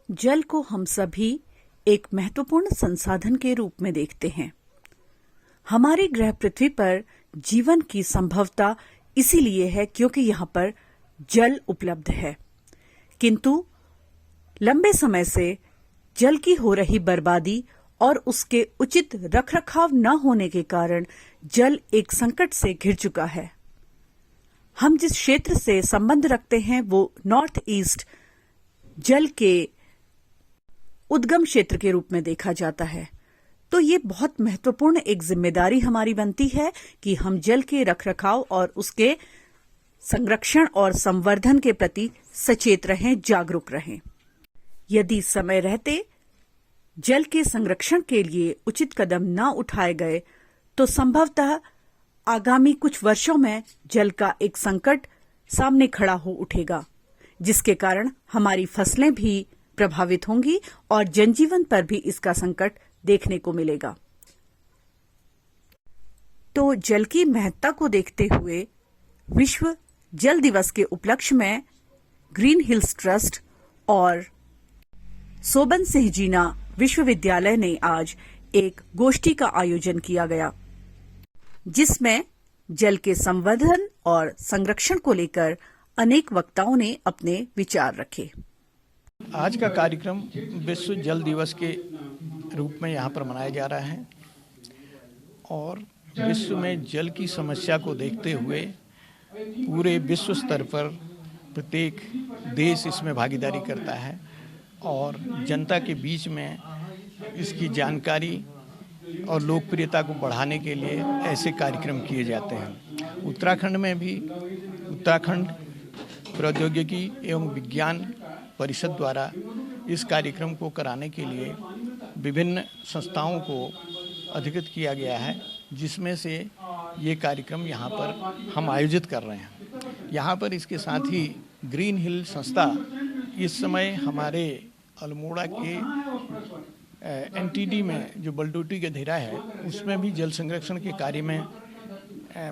जल को हम सभी एक महत्वपूर्ण संसाधन के रूप में देखते हैं। हमारे ग्रह पृथ्वी पर जीवन की संभवता इसीलिए है क्योंकि यहाँ पर जल उपलब्ध है। किंतु लंबे समय से जल की हो रही बर्बादी और उसके उचित रखरखाव न होने के कारण जल एक संकट से घिर चुका है। हम जिस क्षेत्र से संबंध रखते हैं वो नॉर्थ ईस्ट जल के उद्गम क्षेत्र के रूप में देखा जाता है। तो ये बहुत महत्वपूर्ण एक जिम्मेदारी हमारी बनती है कि हम जल के रखरखाव और उसके संरक्षण और संवर्धन के प्रति सचेत रहें, जागरूक रहें। यदि समय रहते जल के संरक्षण के लिए उचित कदम न उठाए गए तो संभवतः आगामी कुछ वर्षों में जल का एक संकट सामने खड़ा हो उठेगा, जिसके कारण हमारी फसलें भी प्रभावित होंगी और जनजीवन पर भी इसका संकट देखने को मिलेगा। तो जल की महत्ता को देखते हुए विश्व जल दिवस के उपलक्ष्य में ग्रीन हिल्स ट्रस्ट और सोबन सिंह जीना विश्वविद्यालय ने आज एक गोष्ठी का आयोजन किया गया, जिसमें जल के संवर्धन और संरक्षण को लेकर अनेक वक्ताओं ने अपने विचार रखे। आज का कार्यक्रम विश्व जल दिवस के रूप में यहाँ पर मनाया जा रहा है और विश्व में जल की समस्या को देखते हुए पूरे विश्व स्तर पर प्रत्येक देश इसमें भागीदारी करता है और जनता के बीच में इसकी जानकारी और लोकप्रियता को बढ़ाने के लिए ऐसे कार्यक्रम किए जाते हैं। उत्तराखंड में भी उत्तराखंड प्रौद्योगिकी एवं विज्ञान परिषद द्वारा इस कार्यक्रम को कराने के लिए विभिन्न संस्थाओं को अधिकृत किया गया है, जिसमें से ये कार्यक्रम यहाँ पर हम आयोजित कर रहे हैं। यहाँ पर इसके साथ ही ग्रीन हिल संस्था इस समय हमारे अल्मोड़ा के एनटीडी में जो बलडोटी गधेरा है उसमें भी जल संरक्षण के कार्य में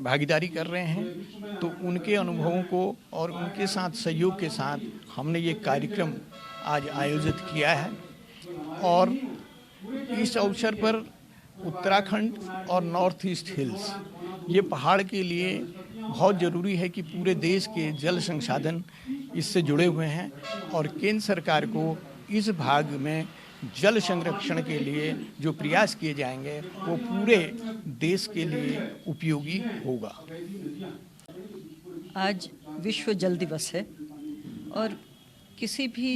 भागीदारी कर रहे हैं। तो उनके अनुभवों को और उनके साथ सहयोग के साथ हमने ये कार्यक्रम आज आयोजित किया है और इस अवसर पर उत्तराखंड और नॉर्थ ईस्ट हिल्स ये पहाड़ के लिए बहुत ज़रूरी है कि पूरे देश के जल संसाधन इससे जुड़े हुए हैं और केंद्र सरकार को इस भाग में जल संरक्षण के लिए जो प्रयास किए जाएंगे वो पूरे देश के लिए उपयोगी होगा। आज विश्व जल दिवस है और किसी भी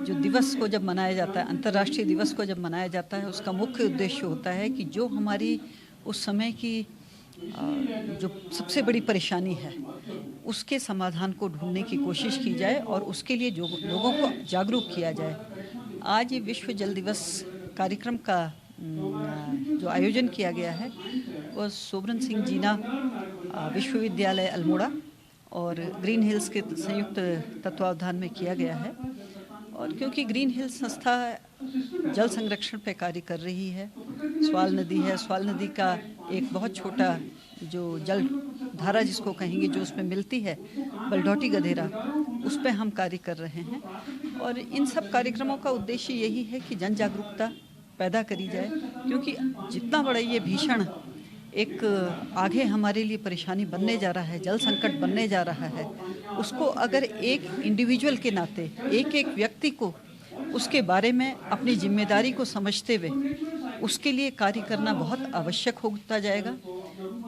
जो दिवस को जब मनाया जाता है, अंतर्राष्ट्रीय दिवस को जब मनाया जाता है, उसका मुख्य उद्देश्य होता है कि जो हमारी उस समय की जो सबसे बड़ी परेशानी है उसके समाधान को ढूंढने की कोशिश की जाए और उसके लिए जो लोगों को जागरूक किया जाए। आज ये विश्व जल दिवस कार्यक्रम का जो आयोजन किया गया है वो सोबन सिंह जीना विश्वविद्यालय अल्मोड़ा और ग्रीन हिल्स के संयुक्त तत्वावधान में किया गया है। और क्योंकि ग्रीन हिल्स संस्था जल संरक्षण पे कार्य कर रही है, स्वाल नदी है, स्वाल नदी का एक बहुत छोटा जो जल धारा जिसको कहेंगे जो उसमें मिलती है बलडोटी गधेरा, उस पे हम कार्य कर रहे हैं। और इन सब कार्यक्रमों का उद्देश्य यही है कि जन जागरूकता पैदा करी जाए, क्योंकि जितना बड़ा ये भीषण एक आगे हमारे लिए परेशानी बनने जा रहा है, जल संकट बनने जा रहा है, उसको अगर एक इंडिविजुअल के नाते एक एक व्यक्ति को उसके बारे में अपनी जिम्मेदारी को समझते हुए उसके लिए कार्य करना बहुत आवश्यक होता जाएगा।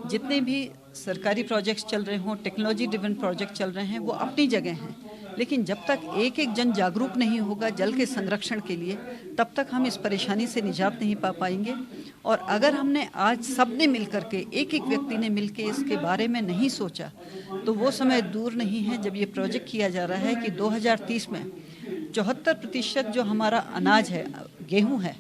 जितने भी सरकारी प्रोजेक्ट्स चल रहे हों, टेक्नोलॉजी ड्रिवन प्रोजेक्ट चल रहे हैं, वो अपनी जगह हैं, लेकिन जब तक एक एक जन जागरूक नहीं होगा जल के संरक्षण के लिए, तब तक हम इस परेशानी से निजात नहीं पा पाएंगे। और अगर हमने आज सबने मिल करके, एक एक व्यक्ति ने मिल के इसके बारे में नहीं सोचा, तो वो समय दूर नहीं है जब ये प्रोजेक्ट किया जा रहा है कि 2030 में 74% जो हमारा अनाज है, गेहूँ है,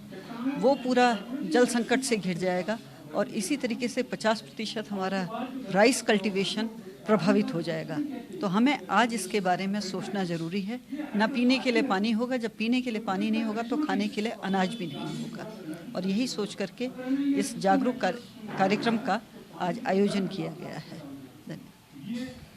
वो पूरा जल संकट से घिर जाएगा और इसी तरीके से 50% हमारा राइस कल्टीवेशन प्रभावित हो जाएगा। तो हमें आज इसके बारे में सोचना ज़रूरी है। ना पीने के लिए पानी होगा, जब पीने के लिए पानी नहीं होगा तो खाने के लिए अनाज भी नहीं होगा। और यही सोच करके इस जागरूक कार्यक्रम का आज आयोजन किया गया है। धन्यवाद।